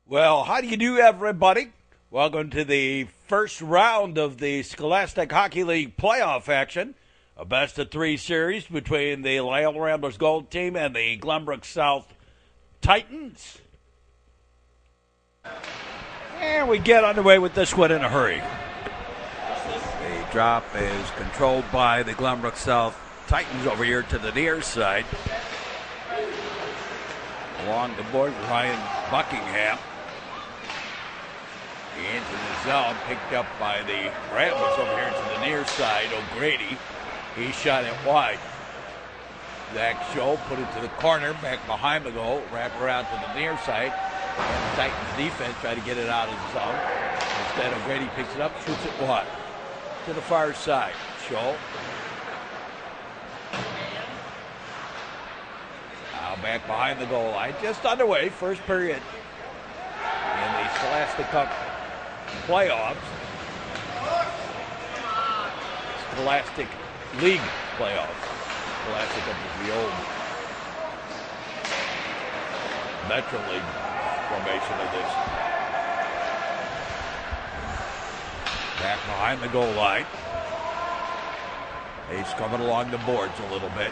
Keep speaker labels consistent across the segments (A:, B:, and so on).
A: Well, how do you do, everybody? Welcome to the first round of the Scholastic Hockey League playoff action. A best-of-3 series between the Loyola Gold team and the Glenbrook South Titans. And we get underway with this one in a hurry. The drop is controlled by the Glenbrook South Titans over here to the near side. Along the board, Ryan Buckingham. Into the zone, picked up by the Ramblers over here to the near side. O'Grady, he shot it wide. Zach Scholl put it to the corner, back behind the goal, wrap around to the near side. And the Titans defense try to get it out of the zone. Instead, O'Grady picks it up, shoots it wide. To the far side, Scholl. Now back behind the goal line, just underway, first period in the Scholastic Cup playoffs. Scholastic League playoffs. Scholastic Cup is the old Metro League formation of this. Back behind the goal line. He's coming along the boards a little bit.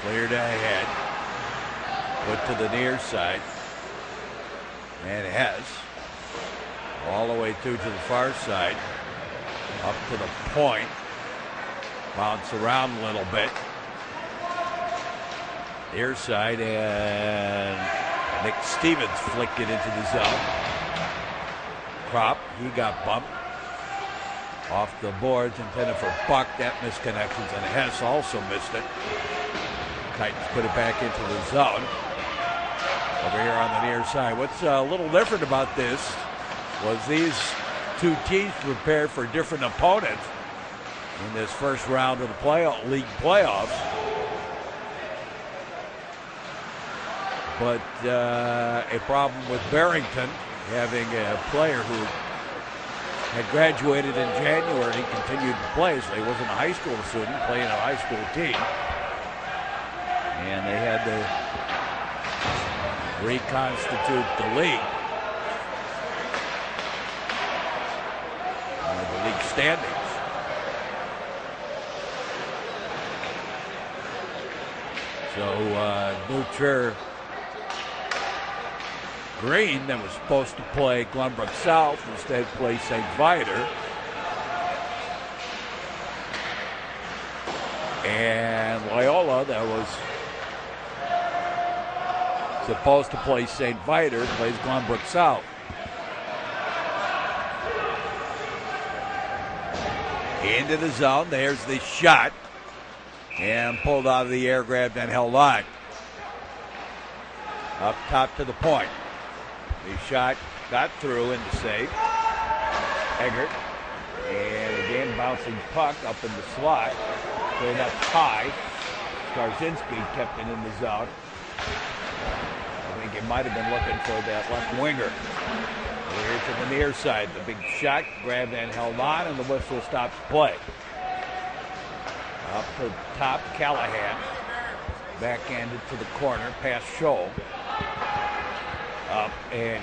A: Cleared ahead. Put to the near side. And it has. All the way through to the far side. Up to the point. Bounce around a little bit. Near side, and Nick Stevens flicked it into the zone. Crop, he got bumped. Off the boards, intended for Buck. That missed connections, and Hess also missed it. Titans put it back into the zone. Over here on the near side. What's a little different about this was these two teams prepared for different opponents in this first round of the league playoffs. But a problem with Barrington having a player who had graduated in January. He continued to play, so he wasn't a high school student playing a high school team. And they had to reconstitute the league. The league standings. So new chair Green, that was supposed to play Glenbrook South, instead played St. Viator. And Loyola, that was supposed to play St. Viator, plays Glenbrook South. Into the zone, there's the shot. And pulled out of the air, grabbed and held on. Up top to the point. The shot got through in the save. Eggert. And again, bouncing puck up in the slot. Played up high. Skarzinski kept it in the zone. I think he might have been looking for that left winger. Here to the near side. The big shot, grabbed and held on, and the whistle stops play. Up to the top, Callahan. Backhanded to the corner, past Scholl. Up and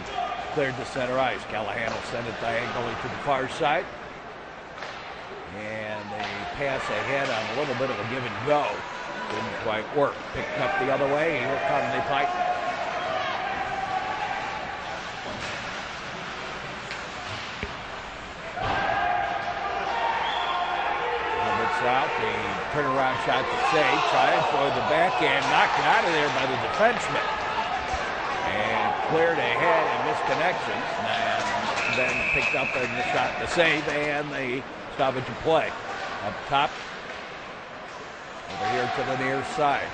A: cleared to center ice. Callahan will send it diagonally to the far side. And they pass ahead on a little bit of a give and go. Didn't quite work. Picked up the other way. Here come the Titans. Out, the turnaround shot to save, tried for the backhand, knocked out of there by the defenseman, and cleared ahead and missed connections, and then picked up in the shot to save and the stoppage of play. Up top, over here to the near side.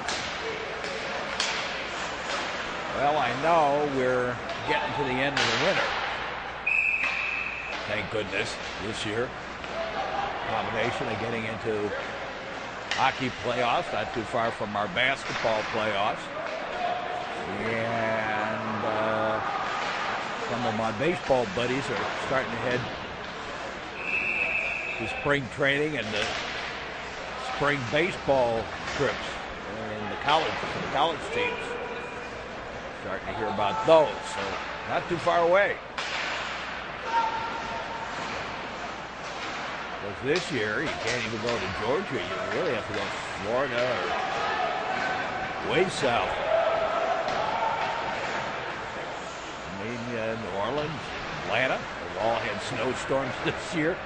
A: Well, I know we're getting to the end of the winter. Thank goodness this year. Combination of getting into hockey playoffs, not too far from our basketball playoffs. And some of my baseball buddies are starting to head to spring training and the spring baseball trips in the college teams. Starting to hear about those, so not too far away. Because this year, you can't even go to Georgia. You really have to go to Florida or way south. I mean, New Orleans, Atlanta, they've all had snowstorms this year.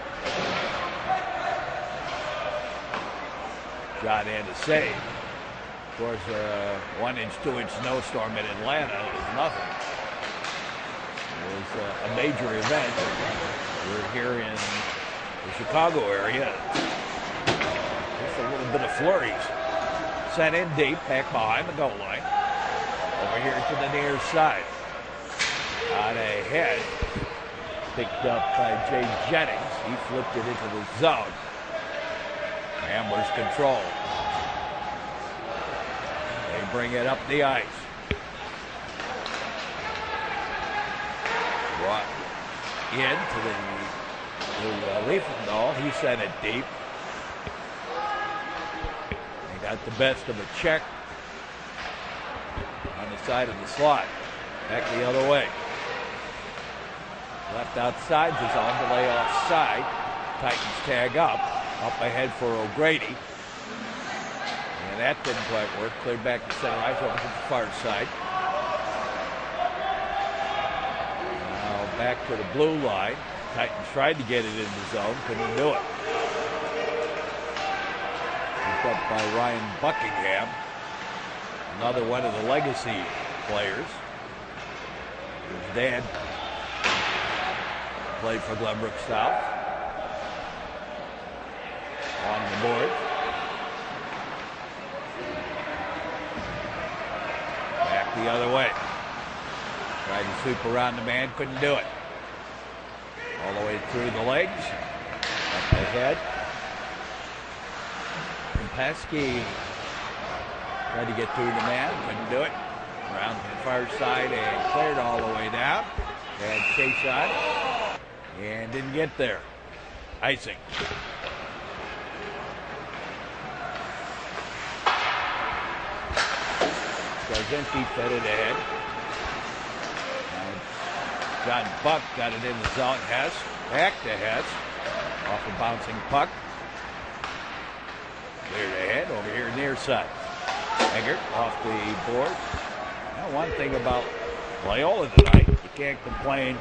A: Shot and a save. Of course, a 1-inch, 2-inch snowstorm in Atlanta is nothing. It was a major event. We're here in the Chicago area. Just a little bit of flurries. Sent in deep, back behind the goal line. Over here to the near side. On ahead. Picked up by Jay Jennings. He flipped it into the zone. Ramblers control. They bring it up the ice. Brought into the Leafendahl. He sent it deep. He got the best of a check on the side of the slot. Back the other way. Left outside the zone, delay offside. Titans tag up. Up ahead for O'Grady. And that didn't quite work. Cleared back to center ice over to the far side. Now back to the blue line. Titans tried to get it in the zone. Couldn't do it. Picked up by Ryan Buckingham. Another one of the legacy players. His dad played for Glenbrook South. On the board. Back the other way. Tried to sweep around the man, couldn't do it. All the way through the legs. Up ahead. And Pesky tried to get through the man, couldn't do it. Around the far side and cleared all the way down. Had chase on and didn't get there. Icing. Garzinski fed it ahead. John Buck got it in the zone. Hess. Back to Hess. Off a bouncing puck. Cleared ahead over here near side. Eggert off the board. Now, one thing about Loyola tonight, you can't complain.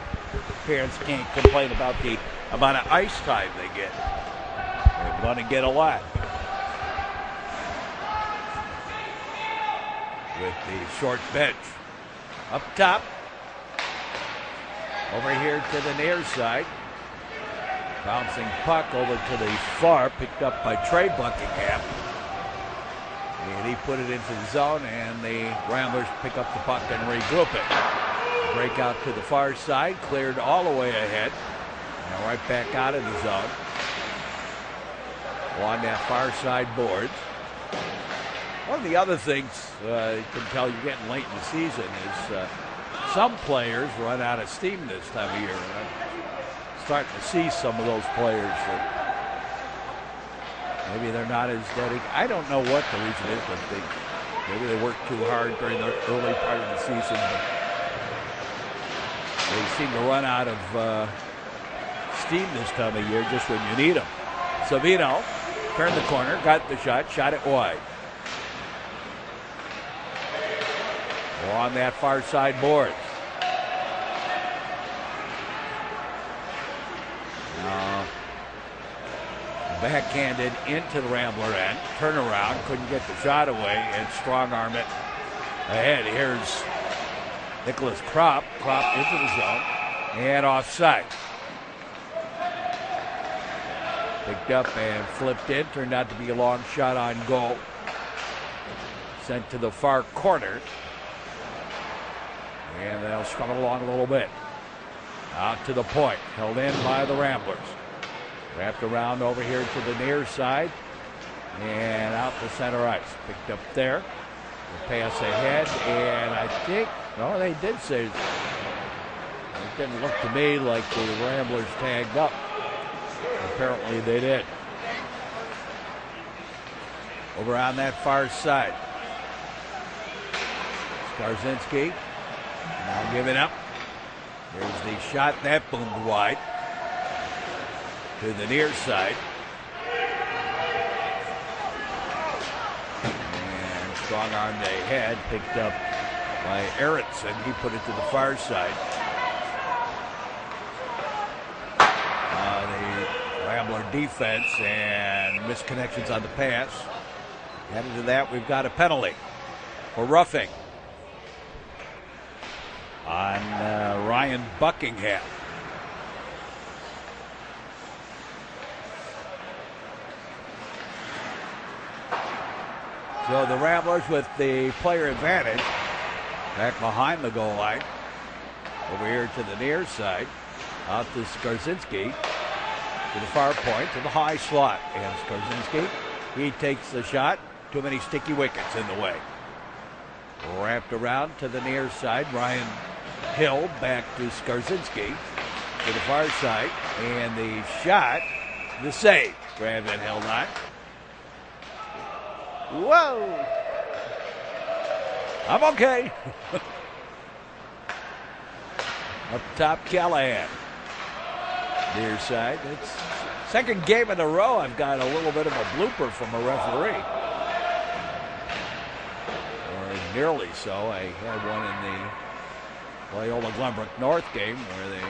A: Parents can't complain about the amount of ice time they get. They're going to get a lot. With the short bench. Up top. Over here to the near side. Bouncing puck over to the far. Picked up by Trey Buckingham. And he put it into the zone, and the Ramblers pick up the puck and regroup it. Break out to the far side. Cleared all the way ahead. Now right back out of the zone. Along that far side boards. One of the other things you can tell you're getting late in the season is some players run out of steam this time of year. And I'm starting to see some of those players that maybe they're not as dedicated. I don't know what the reason is, but maybe they work too hard during the early part of the season. But they seem to run out of steam this time of year just when you need them. Savino turned the corner, got the shot, shot it wide. On that far side board. Backhanded into the Rambler end. Turnaround, couldn't get the shot away, and strong arm it ahead. Here's Nicholas Kropp. Kropp into the zone and offside. Picked up and flipped in. Turned out to be a long shot on goal. Sent to the far corner. And they'll struggle along a little bit. Out to the point. Held in by the Ramblers. Wrapped around over here to the near side. And out to center ice. Picked up there. The pass ahead. And I think, no, they did say, it didn't look to me like the Ramblers tagged up. Apparently they did. Over on that far side. Garzinski I'll give it up. There's the shot that boomed wide to the near side. And strong arm they had, picked up by Aronson. He put it to the far side. The Rambler defense and misconnections on the pass. Added to that, we've got a penalty for roughing on Ryan Buckingham. So the Ramblers with the player advantage back behind the goal line. Over here to the near side. Out to Skarzinski. To the far point, to the high slot. And Skarzinski, he takes the shot. Too many sticky wickets in the way. Wrapped around to the near side. Ryan Hill back to Skarzinski. To the far side. And the shot, the save. Grabbed and held on. Whoa! I'm okay. Up top, Callahan. Near side. It's second game in a row. I've got a little bit of a blooper from a referee. Or nearly so. I had one in the Loyola Glenbrook North game where the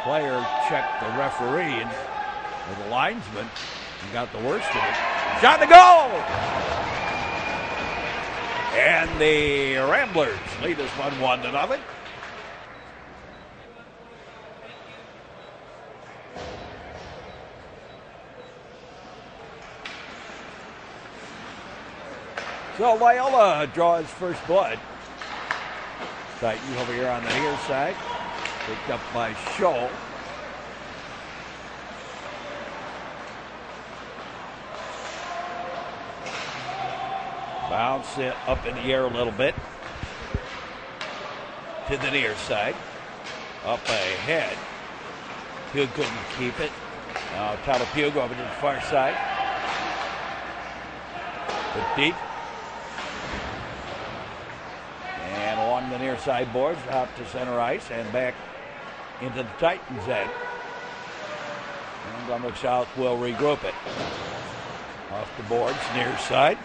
A: player checked the referee and the linesman and got the worst of it. Shot to goal! And the Ramblers lead us 1-0. So Loyola draws first blood. Titans over here on the near side. Picked up by Scholl. Bounce it up in the air a little bit. To the near side. Up ahead. Pugh couldn't keep it. Now Talapugh over to the far side. But deep. And along the near side boards, out to center ice and back into the Titans' end. And Glenbrook South will regroup it. Off the boards, near side.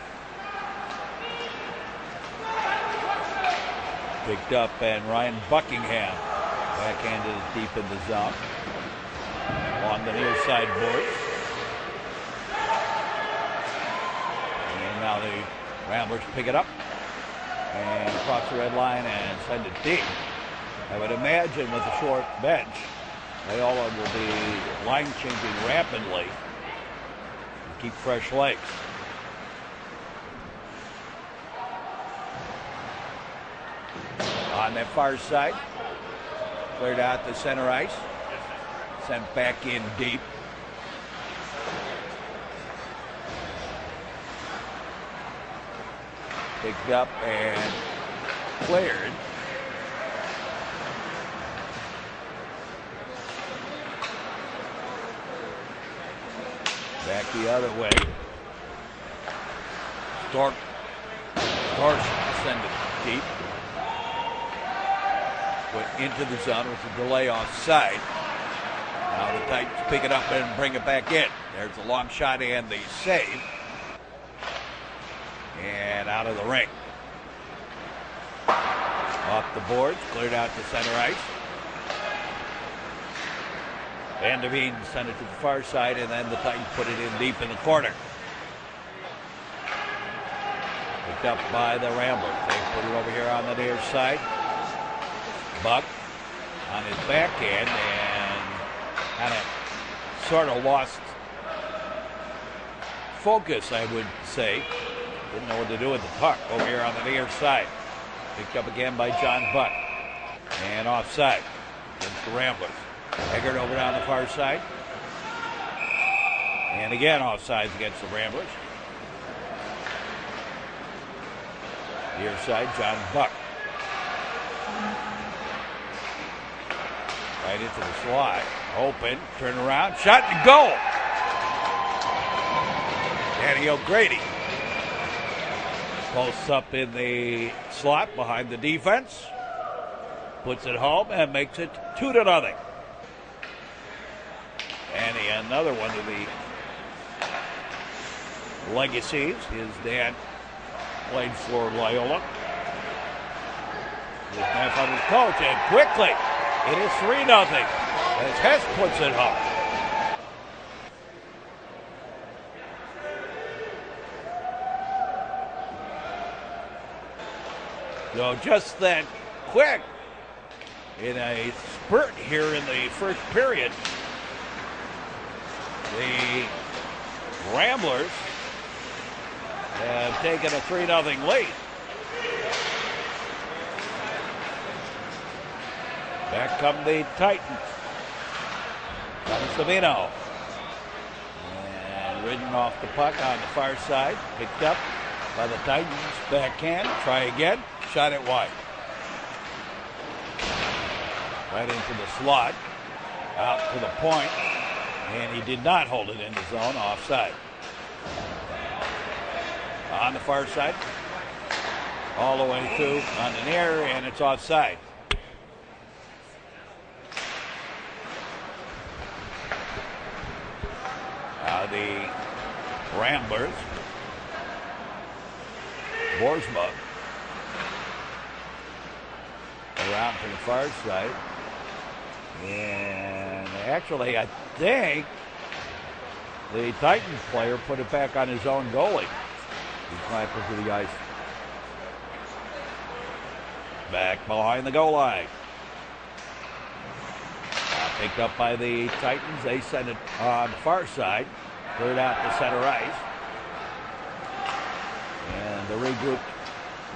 A: Picked up, and Ryan Buckingham backhanded it deep in the zone. Along the near side boards. And now the Ramblers pick it up and cross the red line and send it deep. I would imagine with a short bench, Loyola will be line changing rapidly to keep fresh legs. On that far side, cleared out the center ice, sent back in deep. Picked up and cleared. Back the other way. Stork send it deep. Went into the zone with a delay offside. Now the Titans pick it up and bring it back in. There's a long shot and the save. And out of the ring. Off the boards, cleared out to center ice. Van der Veen sent it to the far side, and then the Titans put it in deep in the corner. Picked up by the Ramblers. They put it over here on the near side. Buck on his backhand and kind of sort of lost focus, I would say. Didn't know what to do with the puck over here on the near side. Picked up again by John Buck. And offside against the Ramblers. Eggert over down the far side. And again offsides against the Ramblers. Near side, John Buck. Right into the slot. Open, turn around, shot and goal. Danny O'Grady. Posts up in the slot behind the defense. puts it home and makes it 2-0. And another one of the legacies. His dad played for Loyola. His grandfather's coach, and quickly it is 3-0 as Hess puts it home. So just that quick, in a spurt here in the first period, the Ramblers have taken a 3-0 lead. Back come the Titans. Comes Savino. And ridden off the puck on the far side. Picked up by the Titans. Backhand. Try again. Shot it wide. Right into the slot. Out to the point. And he did not hold it in the zone. Offside. On the far side. All the way through on the near. And it's offside. The Ramblers. Borsma. Around to the far side. And actually, I think the Titans player put it back on his own goalie. He's clamping to the ice. Back behind the goal line. Picked up by the Titans. They send it on the far side. Cleared out to center ice. And the regrouped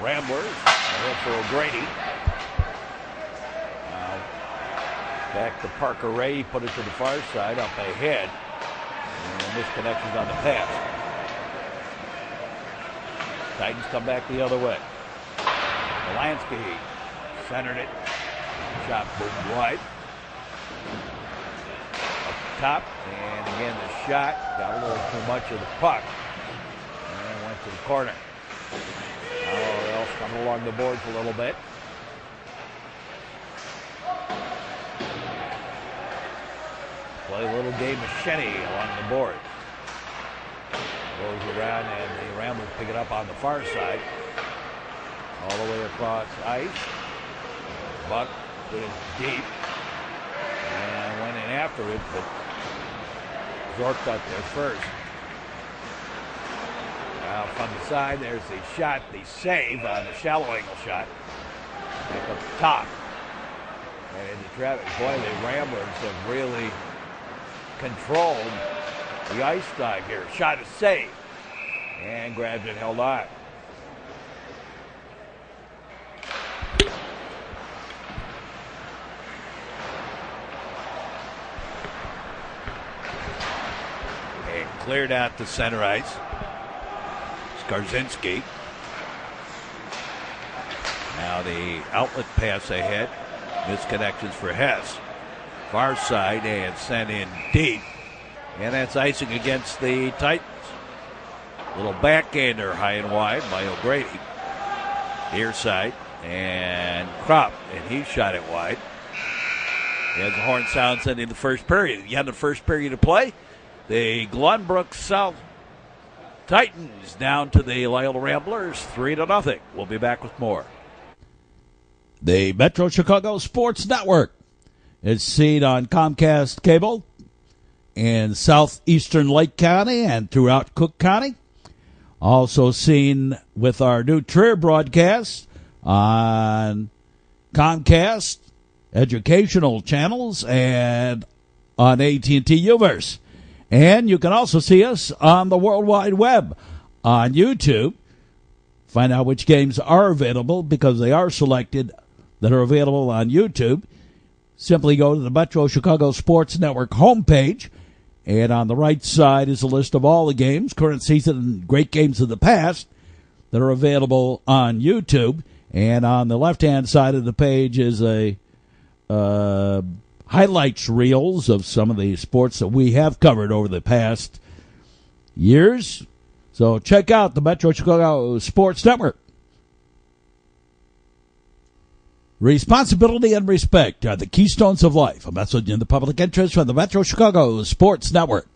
A: Ramblers are here for O'Grady. Now back to Parker Ray. He put it to the far side up ahead. And misconnections on the pass. Titans come back the other way. Delansky centered it. Shot boomed wide. Top, and again the shot got a little too much of the puck and went to the corner. Else coming along the boards a little bit. Play a little game of shinny along the boards. Goes around and the Ramblers pick it up on the far side. All the way across ice. Buck put it deep and went in after it, but Zork got there first. Now from the side, there's the shot, the save on the shallow angle shot. Back up top. And into traffic. Boy, the Ramblers have really controlled the ice time here. Shot is saved. And grabbed it, held on. Cleared out to center ice. Skarzinski. Now the outlet pass ahead. Misconnections for Hess. Far side and sent in deep. And that's icing against the Titans. Little backhander high and wide by O'Grady. Near side. And Kropp. And he shot it wide. As the horn sounds ending the first period. You had the first period to play. The Glenbrook South Titans down to the Loyola Ramblers 3-0. We'll be back with more. The Metro Chicago Sports Network is seen on Comcast Cable in southeastern Lake County and throughout Cook County. Also seen with our new Trier broadcast on Comcast educational channels and on AT&T Uverse. And you can also see us on the World Wide Web on YouTube. Find out which games are available because they are selected that are available on YouTube. Simply go to the Metro Chicago Sports Network homepage. And on the right side is a list of all the games, current season and great games of the past that are available on YouTube. And on the left-hand side of the page is a highlights reels of some of the sports that we have covered over the past years. So check out the Metro Chicago Sports Network.
B: Responsibility and respect are the keystones of life. A message in the public interest from the Metro Chicago Sports Network.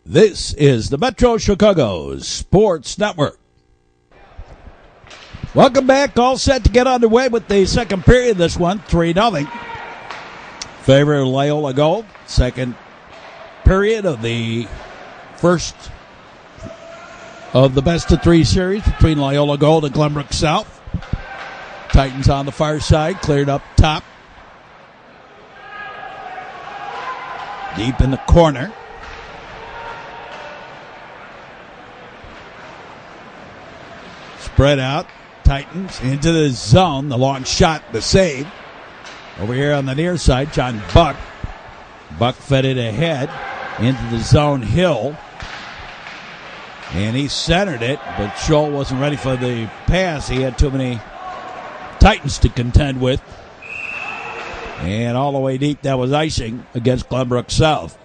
B: This is the Metro Chicago Sports Network. Welcome back. All set to get underway with the second period. This one, 3-0. Favor of Loyola Gold. Second period of the first of the best-of-3 series between Loyola Gold and Glenbrook South. Titans on the far side, cleared up top. Deep in the corner. Spread out. Titans into the zone. The long shot, the save. Over here on the near side, John Buck. Buck fed it ahead into the zone. Hill. And he centered it, but Scholl wasn't ready for the pass. He had too many Titans to contend with. And all the way deep, that was icing against Glenbrook South.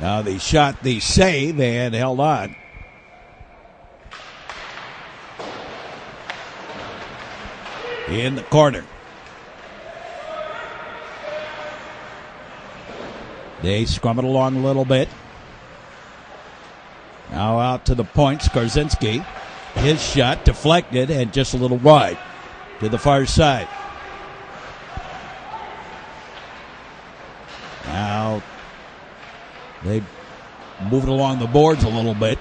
B: Now they shot the save and held on. In the corner. They scrum it along a little bit. Now out to the point, Skarzinski. His shot deflected and just a little wide to the far side. Now they move it along the boards a little bit.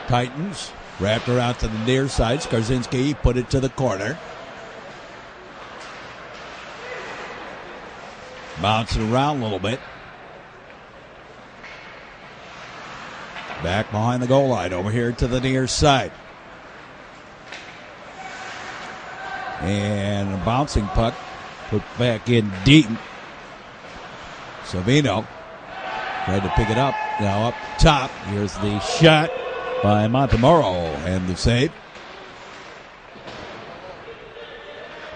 B: Titans wrapped her out to the near side. Skarzinski put it to the corner. Bouncing around a little bit. Back behind the goal line over here to the near side. And a bouncing puck put back in deep. Savino tried to pick it up. Now up top. Here's the shot by Montemuro and the save.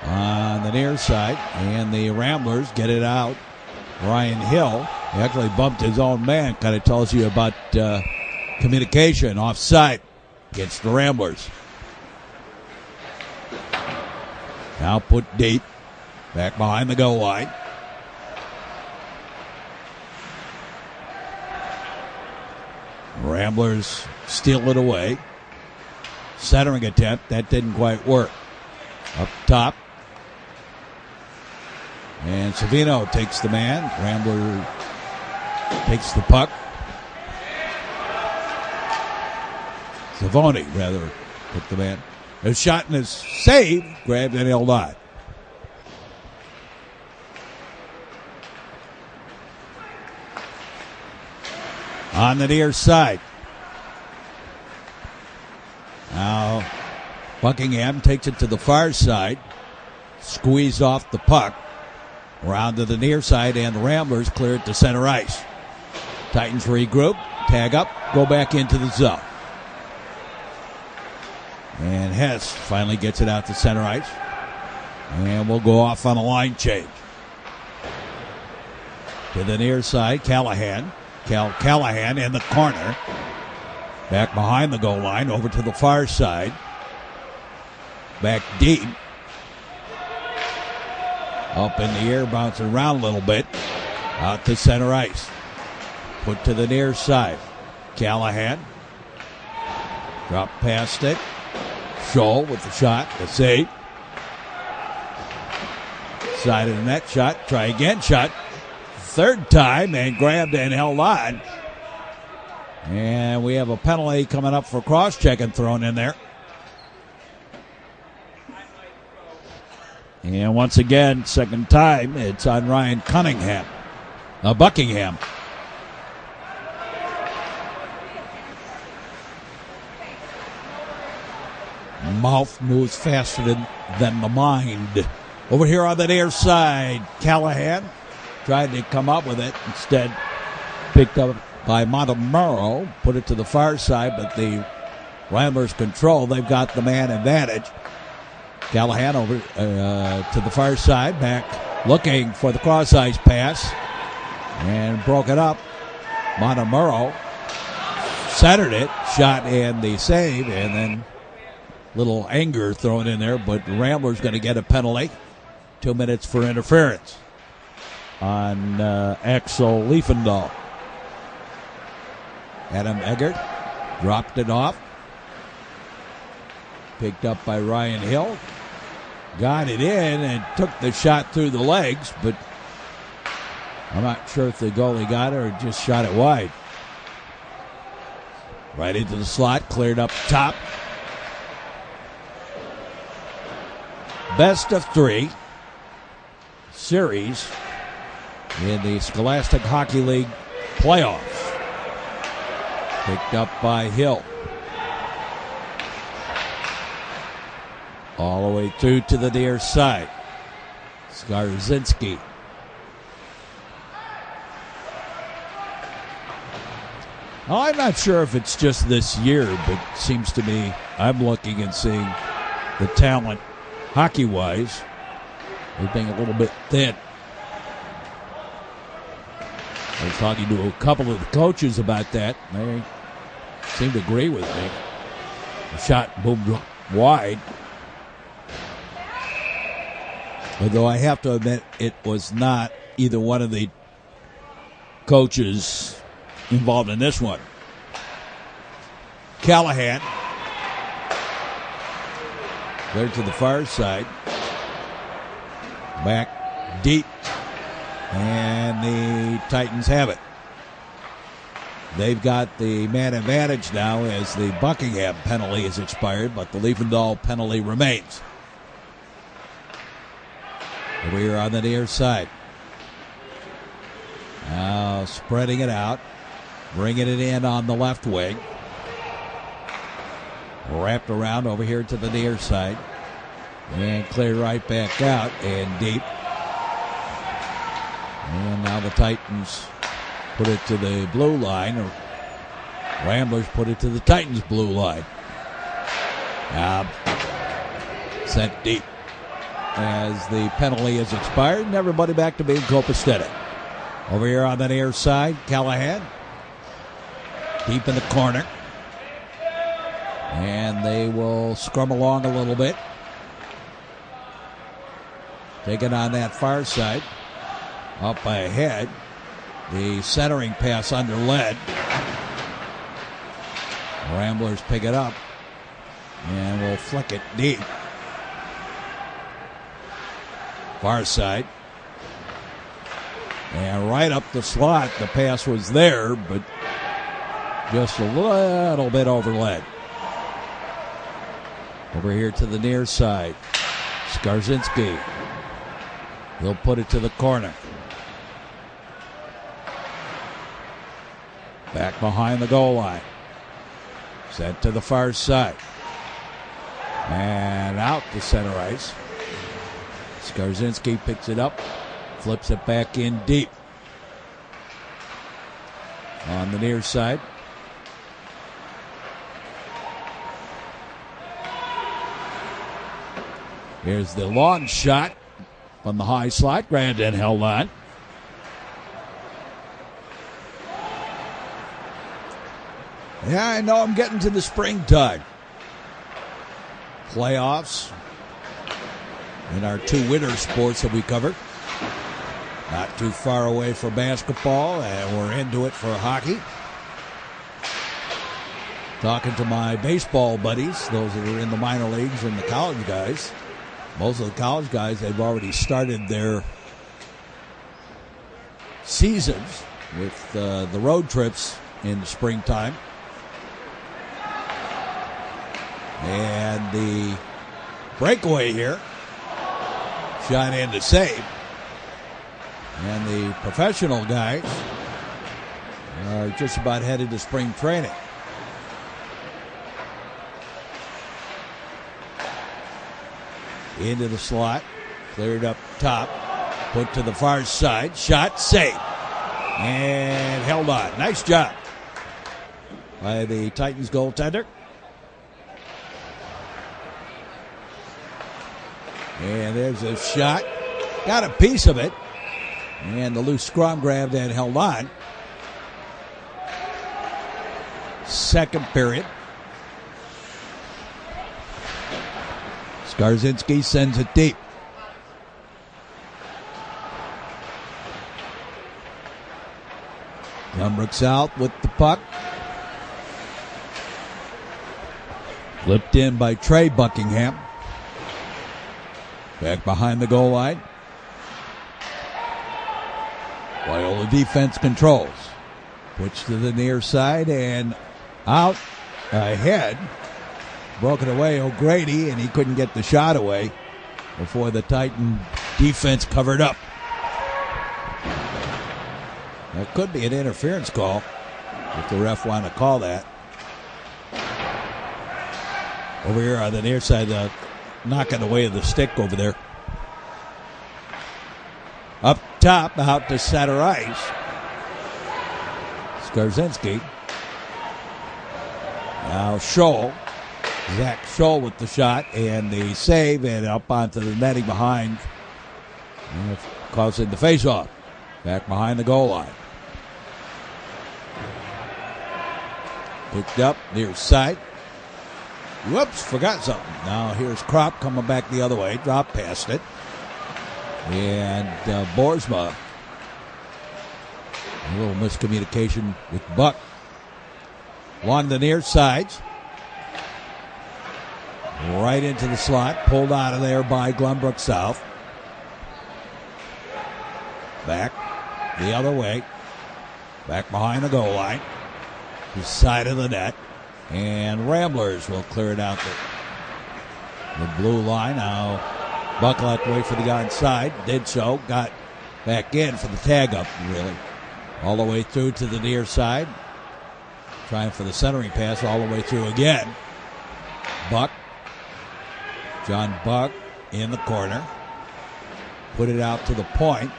B: On the near side. And the Ramblers get it out. Ryan Hill. He actually bumped his own man. Kind of tells you about communication offside against the Ramblers. Now put deep. Back behind the goal line. Ramblers steal it away. Centering attempt. That didn't quite work. Up top. And Savino takes the man. Rambler takes the puck. Savoni, rather, took the man. A shot and a save. Grabbed and held on. On the near side. Now, Buckingham takes it to the far side. Squeeze off the puck. Around to the near side, and the Ramblers clear it to center ice. Titans regroup, tag up, go back into the zone. And Hess finally gets it out to center ice. And we'll go off on a line change. To the near side, Callahan. Callahan in the corner. Back behind the goal line, over to the far side. Back deep. Up in the air, bouncing around a little bit. Out to center ice. Put to the near side. Callahan. Drop past it. Scholl with the shot. The save. Side of the net shot. Try again. Shot. Third time and grabbed and held on. And we have a penalty coming up for cross-checking thrown in there. And once again, second time, it's on Ryan Buckingham. Mouth moves faster than the mind. Over here on the near side, Callahan tried to come up with it. Instead, picked up by Montemuro, put it to the far side, but the Ramblers control. They've got the man advantage. Callahan over to the far side, back looking for the cross-ice pass, and broke it up. Montemuro centered it, shot and the save, and then little anger thrown in there, but Rambler's going to get a penalty. 2 minutes for interference on Axel Liefendahl. Adam Eggert dropped it off. Picked up by Ryan Hill. Got it in and took the shot through the legs, but I'm not sure if the goalie got it or just shot it wide. Right into the slot, cleared up top. Best of 3 series in the Scholastic Hockey League playoffs. Picked up by Hill. All the way through to the near side. Skarzinski. Well, I'm not sure if it's just this year, but it seems to me I'm looking and seeing the talent hockey-wise as being a little bit thin. I was talking to a couple of the coaches about that, and they seem to agree with me. The shot boomed wide. Although I have to admit it was not either one of the coaches involved in this one. Callahan. There to the far side. Back deep. And the Titans have it. They've got the man advantage now as the Buckingham penalty is expired, but the Liefendahl penalty remains. Over here on the near side. Now spreading it out. Bringing it in on the left wing. Wrapped around over here to the near side. And cleared right back out and deep. And now the Titans put it to the blue line. Or Ramblers put it to the Titans' blue line. Sent deep as the penalty is expired. And everybody back to being copacetic. Over here on the near side, Callahan. Deep in the corner. And they will scrum along a little bit. Taking on that far side. Up by a head. The centering pass under lead. Ramblers pick it up. And will flick it deep. Far side. And right up the slot. The pass was there, but just a little bit over lead. Over here to the near side. Skarzinski. He'll put it to the corner. Back behind the goal line. Sent to the far side. And out to center ice. Skarzinski picks it up. Flips it back in deep. On the near side. Here's the long shot from the high slot. Grandin held on. Yeah, I know I'm getting to the springtime. Playoffs in our 2 winter sports that we covered. Not too far away for basketball, and we're into it for hockey. Talking to my baseball buddies, those that are in the minor leagues and the college guys. Most of the college guys, they've already started their seasons with the road trips in the springtime. And the breakaway here. Shot in to save. And the professional guys are just about headed to spring training. Into the slot. Cleared up top. Put to the far side. Shot, save. And held on. Nice job by the Titans goaltender. And there's a shot. Got a piece of it. And the loose scrum grabbed and held on. second period. Skarzinski sends it deep. Glenbrook South with the puck. Flipped in by Trey Buckingham. Back behind the goal line. Loyola defense controls. Pitch to the near side and out ahead. Broken away O'Grady, and he couldn't get the shot away before the Titan defense covered up. That could be an interference call if the ref wanted to call that. Over here on the near side, knocking away the stick over there. Up top, out to center ice. Skarzinski. Now Scholl. Zach Scholl with the shot and the save, and up onto the netting behind. Causing the face-off. Back behind the goal line. Picked up near side. Whoops, forgot something. Now here's Kropp coming back the other way. Dropped past it. And Boersma. A little miscommunication with Buck. Along the near sides. Right into the slot. Pulled out of there by Glenbrook South. Back the other way. Back behind the goal line. The side of the net. And Ramblers will clear it out the blue line. Now Buck will have to wait for the onside. Did so. Got back in for the tag up, really. All the way through to the near side. Trying for the centering pass all the way through again. Buck. John Buck in the corner. Put it out to the point.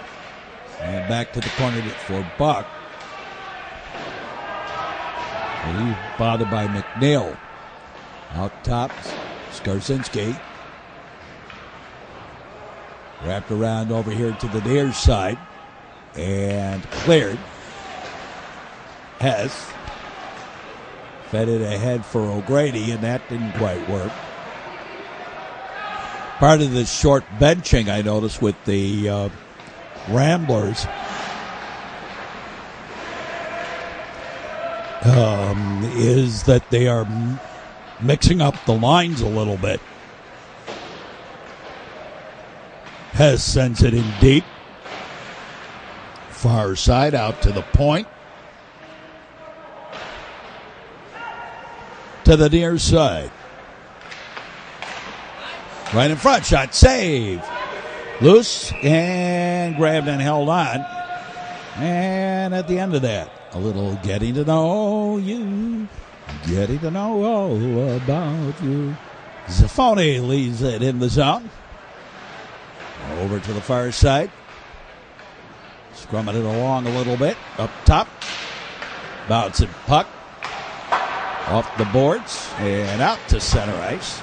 B: And back to the corner for Buck. And he's bothered by McNeil. Out top, Skarzinski. Wrapped around over here to the near side. And cleared. Hess. Fed it ahead for O'Grady, and that didn't quite work. Part of the short benching I noticed with the Ramblers is that they are mixing up the lines a little bit. Hess sends it in deep. Far side out to the point. To the near side. Right in front, shot, save. Loose and grabbed and held on. And at the end of that, a little getting to know you. Getting to know all about you. Zafoni leads it in the zone. Over to the far side. Scrumming it along a little bit. Up top. Bouncing puck. Off the boards and out to center ice.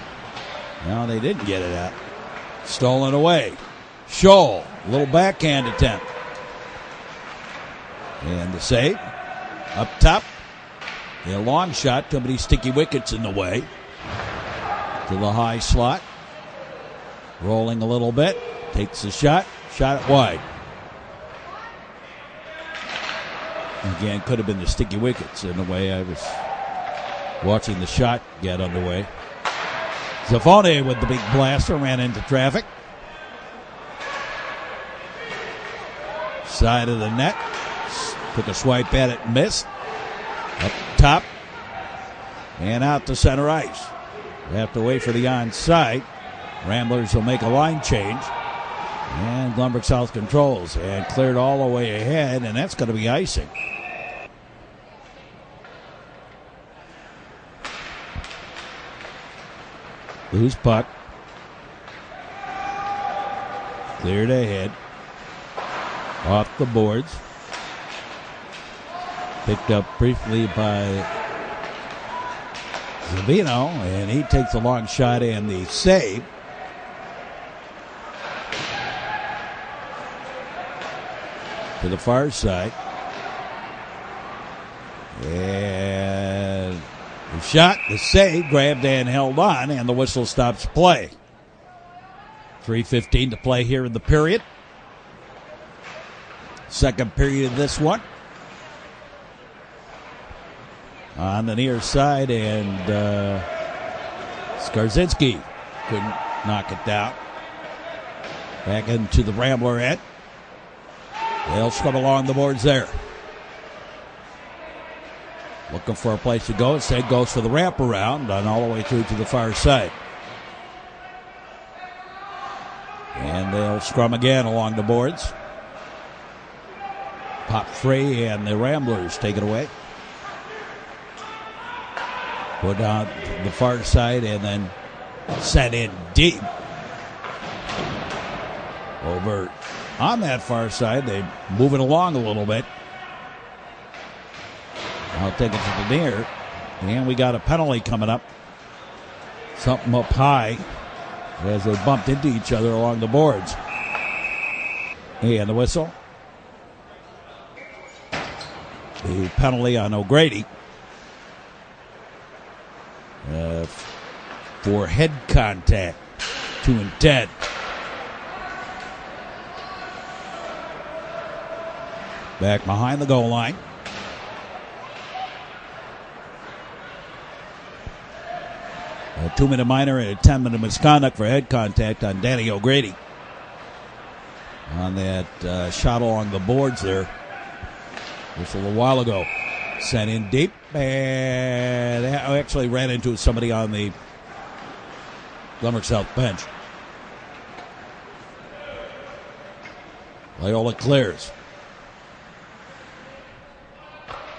B: No, they didn't get it out. Stolen away. Scholl, a little backhand attempt. And the save. Up top. A long shot. Too many sticky wickets in the way. To the high slot. Rolling a little bit. Takes the shot. Shot it wide. Again, could have been the sticky wickets in the way I was watching the shot get underway. Zafone with the big blaster ran into traffic. Side of the net. Took a swipe at it and missed. Up top. And out to center ice. We have to wait for the onside. Ramblers will make a line change. And Glenbrook South controls. And cleared all the way ahead. And that's going to be icing. Loose puck. Cleared ahead. Off the boards. Picked up briefly by Zavino, and he takes a long shot and the save. To the far side. And shot, the save, grabbed and held on, and the whistle stops play. 3:15 to play here in the period. Second period of this one. On the near side, and Skarzinski couldn't knock it down. Back into the Rambler end. They'll scrub along the boards there. Looking for a place to go. Instead goes for the wraparound and all the way through to the far side. And they'll scrum again along the boards. Pop free, and the Ramblers take it away. Put on the far side and then sent in deep. Over on that far side, they move it along a little bit. I'll take it to the near. And we got a penalty coming up. Something up high as they bumped into each other along the boards. And the whistle. The penalty on O'Grady for head contact. 2 and 10. Back behind the goal line. A 2-minute minor and a 10-minute misconduct for head contact on Danny O'Grady. On that shot along the boards there. Just a little while ago. Sent in deep. And actually ran into somebody on the Glenbrook South bench. Loyola clears.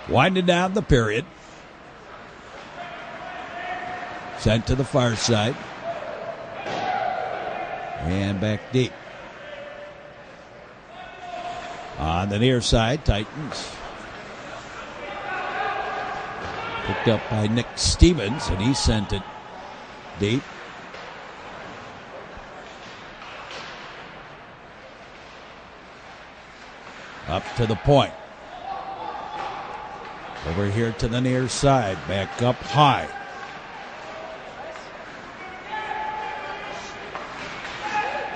B: Winding down the period. Sent to the far side. And back deep. On the near side, Titans. Picked up by Nick Stevens, and he sent it deep. Up to the point. Over here to the near side. Back up high.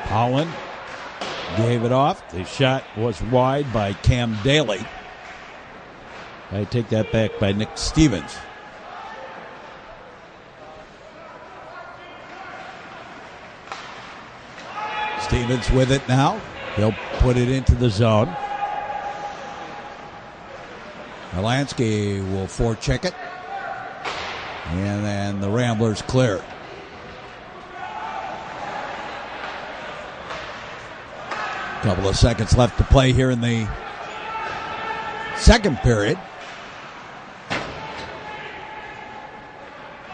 B: Holland gave it off. The shot was wide by Cam Daly. I take that back by Nick Stevens. Stevens with it now. He'll put it into the zone. Melansky will forecheck it. And then the Ramblers clear. Couple of seconds left to play here in the second period.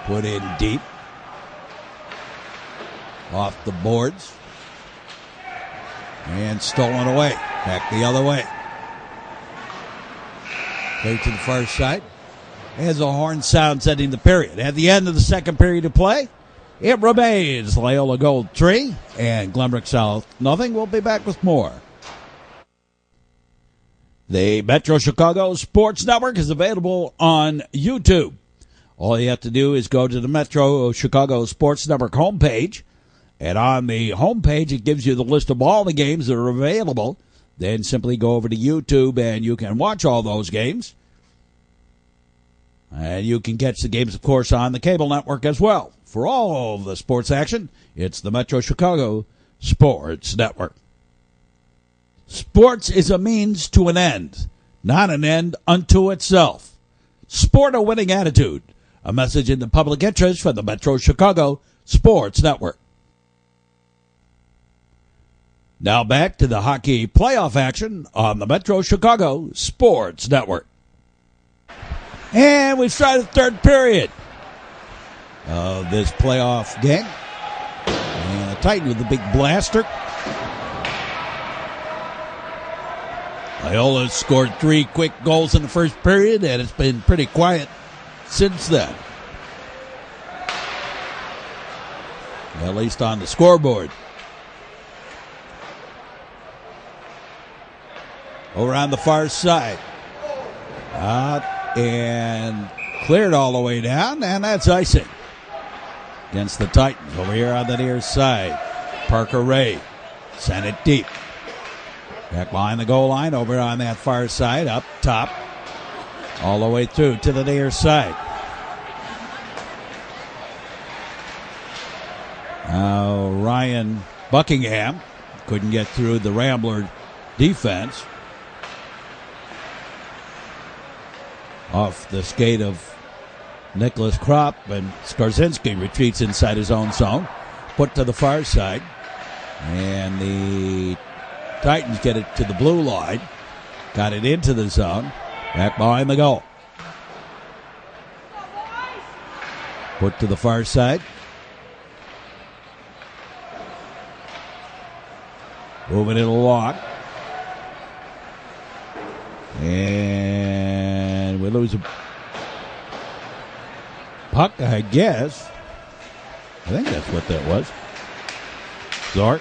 B: Put in deep. Off the boards. And stolen away. Back the other way. Play to the far side. As a horn sound ending the period. At the end of the second period of play, it remains Loyola Gold 3 and Glenbrook South nothing. We'll be back with more. The Metro Chicago Sports Network is available on YouTube. All you have to do is go to the Metro Chicago Sports Network homepage. And on the homepage, it gives you the list of all the games that are available. Then simply go over to YouTube and you can watch all those games. And you can catch the games, of course, on the cable network as well. For all of the sports action, it's the Metro Chicago Sports Network. Sports is a means to an end, not an end unto itself. Sport a winning attitude. A message in the public interest from the Metro Chicago Sports Network. Now back to the hockey playoff action on the Metro Chicago Sports Network. And we started the third period of this playoff game. And the Titan with the big blaster. Loyola scored 3 quick goals in the first period, and it's been pretty quiet since then. At least on the scoreboard. Over on the far side. And Cleared all the way down, and that's icing against the Titans. Over here on the near side, Parker Ray sent it deep. Back behind the goal line, over on that far side, up top, all the way through to the near side. Now Ryan Buckingham couldn't get through the Rambler defense. Off the skate of Nicholas Kropp, and Skarzinski retreats inside his own zone. Put to the far side. And the Titans get it to the blue line. Got it into the zone. Back behind the goal. Put to the far side. Moving it along. And we lose a puck, I guess. I think that's what that was. Zork.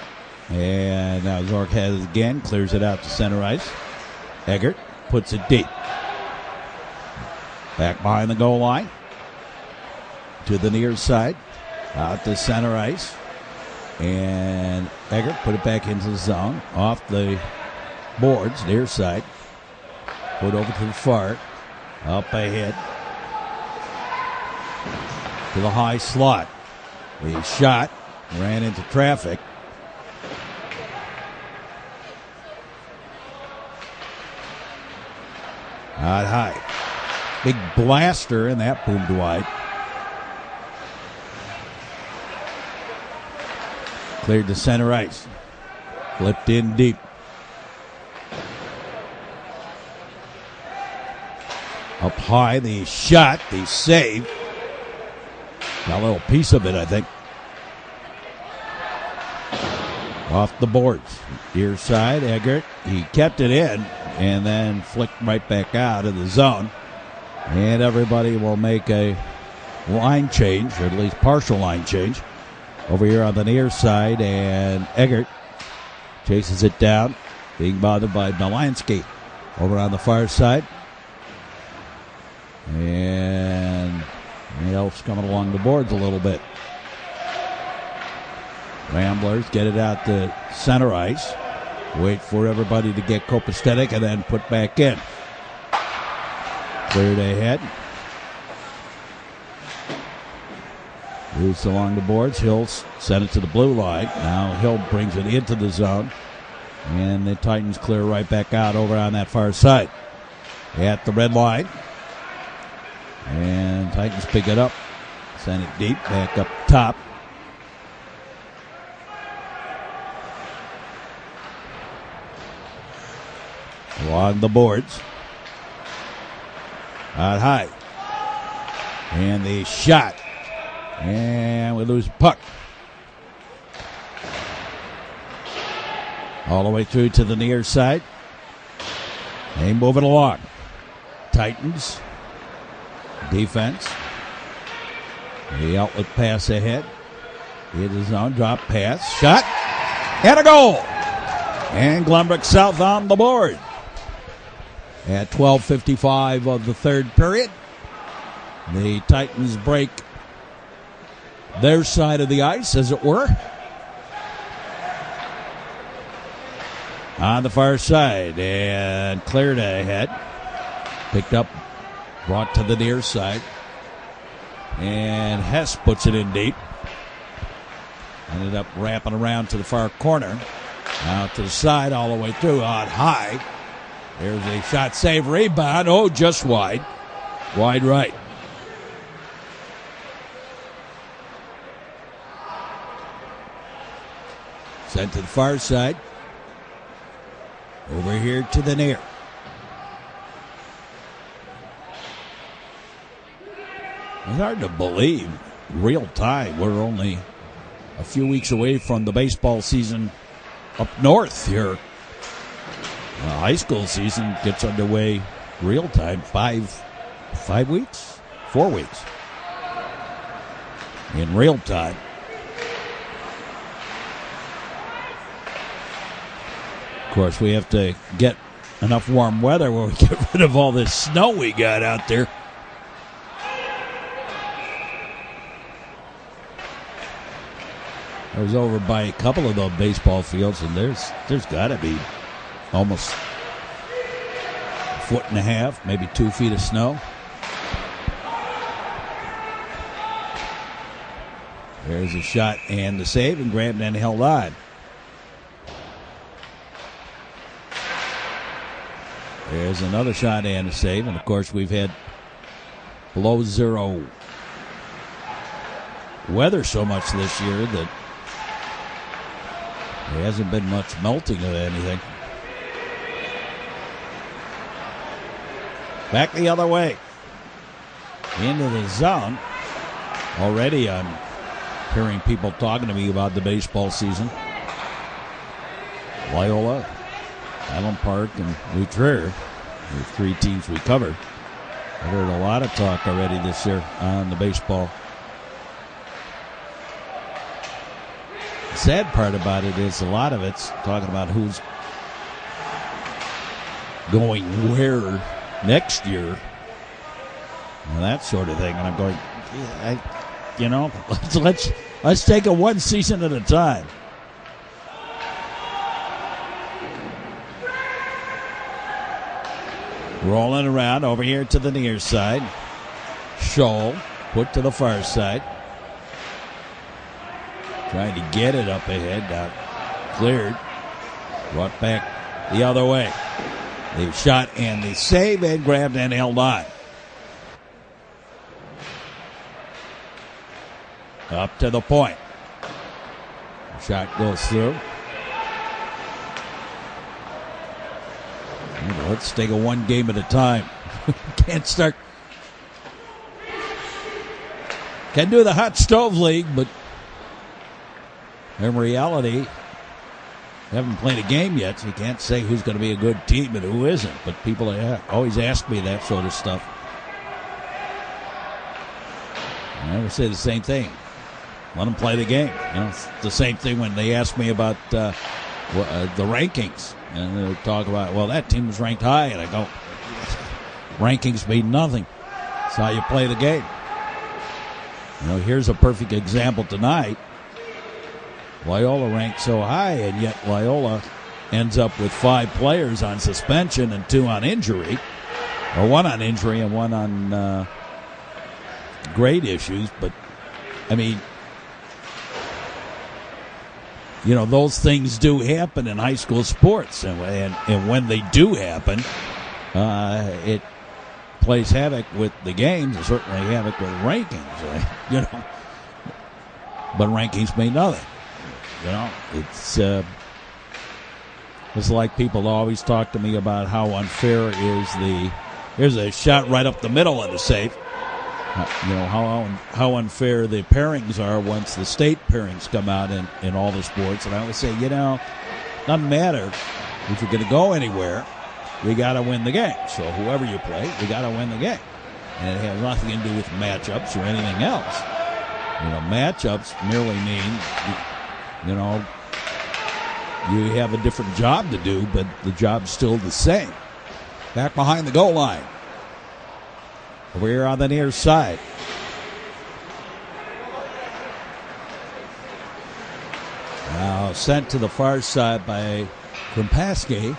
B: And now Zork has it again. Clears it out to center ice. Eggert puts it deep. Back behind the goal line. To the near side. Out to center ice. And Eggert put it back into the zone. Off the boards, near side. Put over to the far. Up ahead. To the high slot. He shot. Ran into traffic. Out high. Big blaster, and that boomed wide. Cleared to center ice. Flipped in deep. Up high, the shot, the save. Got a little piece of it, I think. Off the boards. Near side, Eggert. He kept it in and then flicked right back out of the zone. And everybody will make a line change, or at least partial line change. Over here on the near side, and Eggert chases it down, being bothered by Melansky. Over on the far side. And the Elf's coming along the boards a little bit. Ramblers get it out to center ice. Wait for everybody to get copacetic and then put back in. Cleared ahead. Moves along the boards. Hill sent it to the blue line. Now Hill brings it into the zone. And the Titans clear right back out over on that far side. At the red line. And Titans pick it up. Send it deep. Back up top. Along the boards. Out high. And the shot. And we lose puck. All the way through to the near side. They move it along. Titans. Defense. The outlet pass ahead. Hit the zone. Drop pass. Shot. And a goal. And Glenbrook South on the board. At 12:55 of the third period. The Titans break their side of the ice, as it were. On the far side, and cleared ahead. Picked up, brought to the near side. And Hess puts it in deep. Ended up wrapping around to the far corner. Out to the side, all the way through, out high. There's a shot, save, rebound. Oh, just wide. Wide right. Sent to the far side. Over here to the near. It's hard to believe, real time. We're only a few weeks away from the baseball season up north here. High school season gets underway real time. 5 weeks? 4 weeks. In real time. Of course, we have to get enough warm weather where we get rid of all this snow we got out there. I was over by a couple of those baseball fields, and there's got to be almost a foot and a half, maybe 2 feet of snow. There's a shot and the save, and grabbed and held on. There's another shot and a save, and of course we've had below zero weather so much this year that there hasn't been much melting of anything. Back the other way. Into the zone. Already I'm hearing people talking to me about the baseball season. Loyola, Island Park, and Trier, the 3 teams we covered. I heard a lot of talk already this year on the baseball. The sad part about it is a lot of it's talking about who's going where next year and that sort of thing. And I'm going, let's take it one season at a time. Rolling around over here to the near side. Scholl put to the far side. Trying to get it up ahead. Now cleared. Brought back the other way. The shot and the save, and grabbed and held on. Up to the point. The shot goes through. Let's take it one game at a time. Can't start. Can do the hot stove league, but in reality, haven't played a game yet, so you can't say who's going to be a good team and who isn't. But people always ask me that sort of stuff. I always say the same thing. Let them play the game. It's the same thing when they ask me about the rankings. And they'll talk about, well, that team was ranked high. And I go, rankings mean nothing. It's how you play the game. Here's a perfect example tonight. Loyola ranked so high, and yet Loyola ends up with 5 players on suspension and 2 on injury. Or 1 on injury and 1 on grade issues. But, those things do happen in high school sports. And when they do happen, it plays havoc with the games and certainly havoc with rankings. But rankings mean nothing. It's like people always talk to me about how unfair is here's a shot right up the middle of the safe. How unfair the pairings are once the state pairings come out in all the sports. And I always say, doesn't matter if you're going to go anywhere, we got to win the game. So whoever you play, we got to win the game. And it has nothing to do with matchups or anything else. Matchups merely mean, you have a different job to do, but the job's still the same. Back behind the goal line. Over here on the near side. Now sent to the far side by Krimpaski.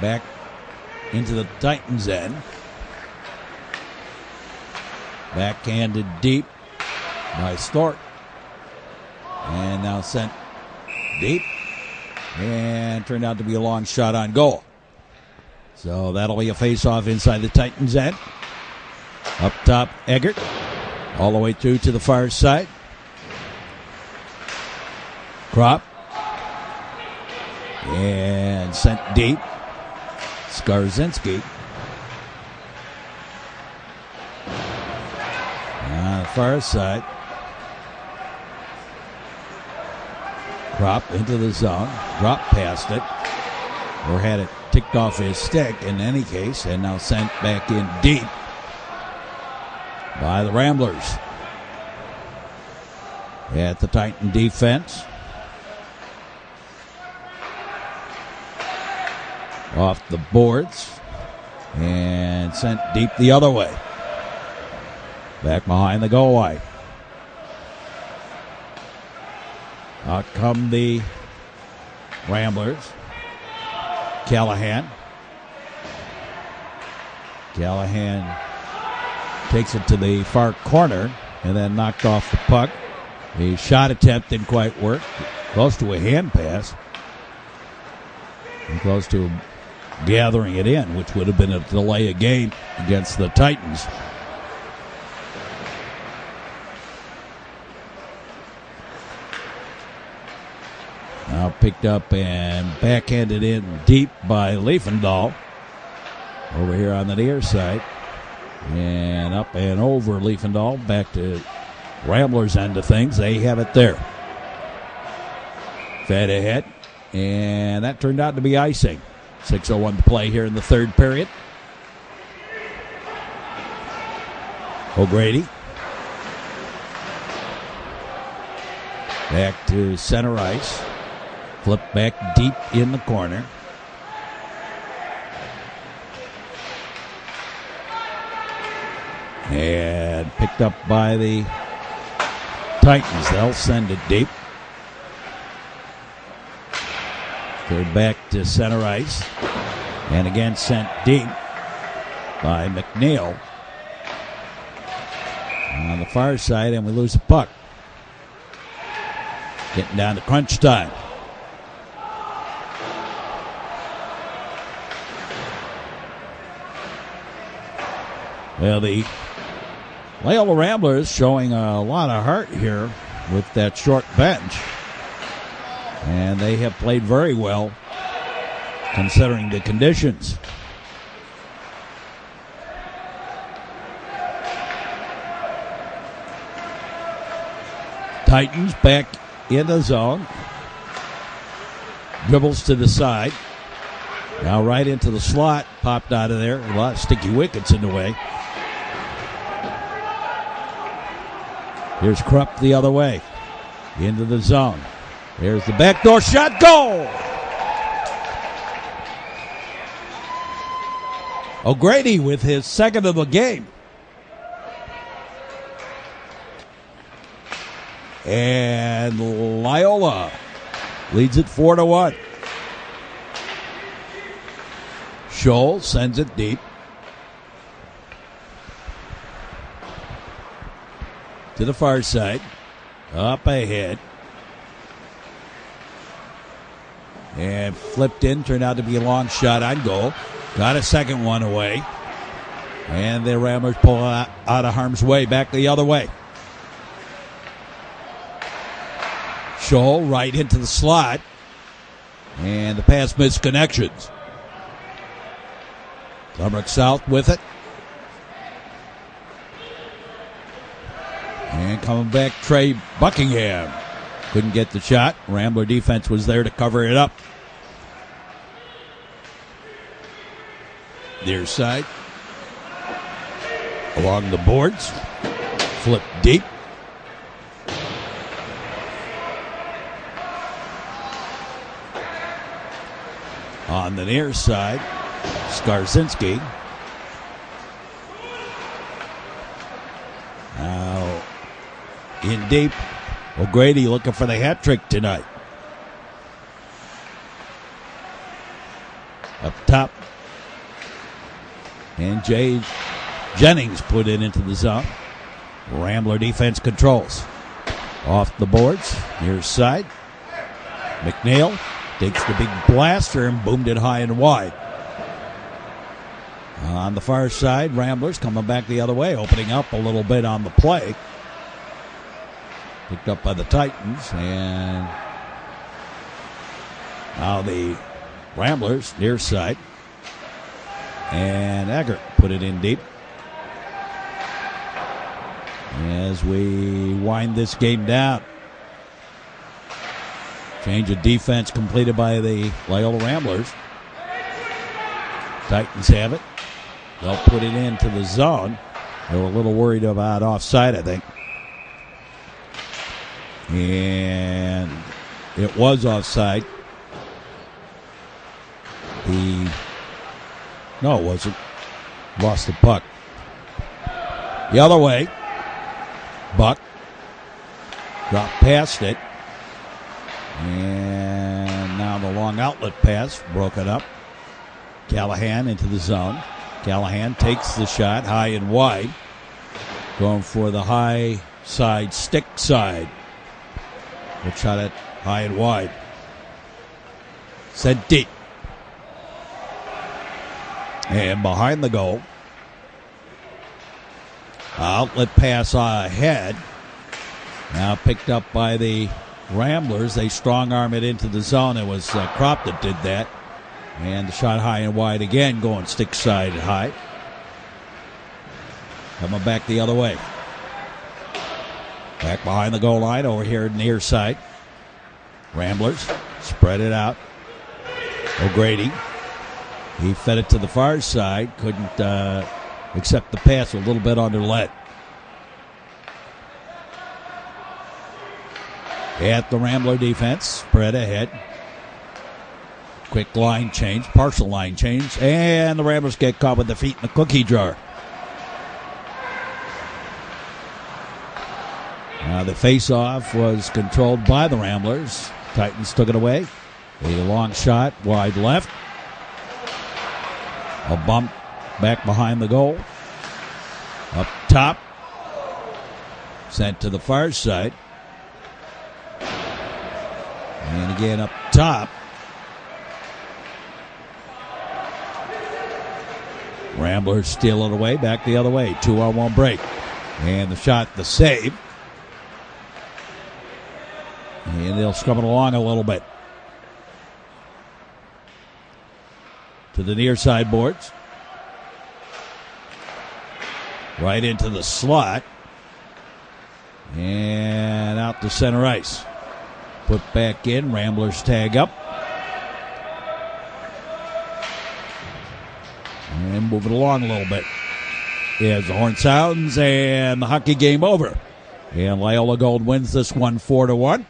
B: Back into the Titans' end. Backhanded deep by Stork. And now sent deep. And turned out to be a long shot on goal. So that'll be a face-off inside the Titans' end. Up top, Eggert. All the way through to the far side. Krop. And sent deep. Skarzinski. On the far side. Krop into the zone. Dropped past it. Or had it ticked off his stick in any case. And now sent back in deep by the Ramblers. At the Titan defense. Off the boards. And sent deep the other way. Back behind the goal line. Out come the Ramblers. Callahan takes it to the far corner and then knocked off the puck. The shot attempt didn't quite work. Close to a hand pass. And close to gathering it in, which would have been a delay of game against the Titans. Now picked up and backhanded in deep by Liefendahl. Over here on the near side. And up and over Liefendahl. Back to Ramblers' end of things. They have it there. Fed ahead. And that turned out to be icing. 6:01 to play here in the third period. O'Grady. Back to center ice. Flip back deep in the corner. And picked up by the Titans. They'll send it deep. Third back to center ice. And again sent deep by McNeil. On the far side, and we lose the puck. Getting down to crunch time. Well, the Loyola Ramblers showing a lot of heart here with that short bench. And they have played very well considering the conditions. Titans back in the zone. Dribbles to the side. Now right into the slot. Popped out of there. A lot of sticky wickets in the way. Here's Krupp the other way. Into the zone. There's the backdoor shot. Goal! O'Grady with his second of the game. And Loyola leads it 4-1. Scholl sends it deep. To the far side. Up ahead. And flipped in. Turned out to be a long shot on goal. Got a second one away. And the Ramblers pull out of harm's way. Back the other way. Scholl right into the slot. And the pass missed connections. Glenbrook South with it. And coming back, Trey Buckingham. Couldn't get the shot. Rambler defense was there to cover it up. Near side. Along the boards. Flip deep. On the near side, Skarzinski. Now in deep. O'Grady looking for the hat trick tonight. Up top. And Jay Jennings put it into the zone. Rambler defense controls. Off the boards. Near side. McNeil takes the big blaster and boomed it high and wide. On the far side, Ramblers coming back the other way, opening up a little bit on the play. Picked up by the Titans, and now the Ramblers near side. And Eggert put it in deep. As we wind this game down. Change of defense completed by the Loyola Ramblers. Titans have it. They'll put it into the zone. They were a little worried about offside, I think. And it was offside. No, it wasn't. Lost the puck. The other way. Buck. Dropped past it. And now the long outlet pass broken up. Callahan into the zone. Callahan takes the shot high and wide. Going for the high side, stick side. Good shot at high and wide. Sent deep. And behind the goal. Outlet pass ahead. Now picked up by the Ramblers. They strong arm it into the zone. It was Kropp that did that. And the shot high and wide again, going stick side high. Coming back the other way. Back behind the goal line over here near side. Ramblers spread it out. O'Grady. He fed it to the far side. Couldn't accept the pass, a little bit under lead. At the Rambler defense, spread ahead. Quick line change, partial line change, and the Ramblers get caught with their feet in the cookie jar. The face-off was controlled by the Ramblers. Titans took it away. A long shot, wide left. A bump back behind the goal. Up top. Sent to the far side. And again up top. Ramblers steal it away, back the other way. 2-on-1 break. And the shot, the save. And they'll scrum it along a little bit. To the near side boards. Right into the slot. And out to center ice. Put back in. Ramblers tag up. And move it along a little bit. As the horn sounds and the hockey game over. And Loyola Gold wins this one 4-1.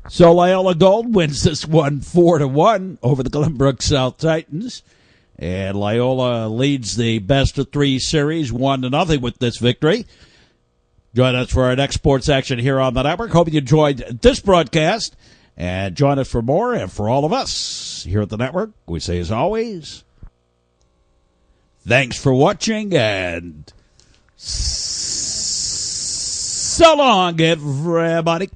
B: So Loyola Gold wins this one 4-1 over the Glenbrook South Titans. And Loyola leads the best of three series 1-0 with this victory. Join us for our next sports action here on the network. Hope you enjoyed this broadcast. And join us for more. And for all of us here at the network, we say as always, thanks for watching and so long, everybody.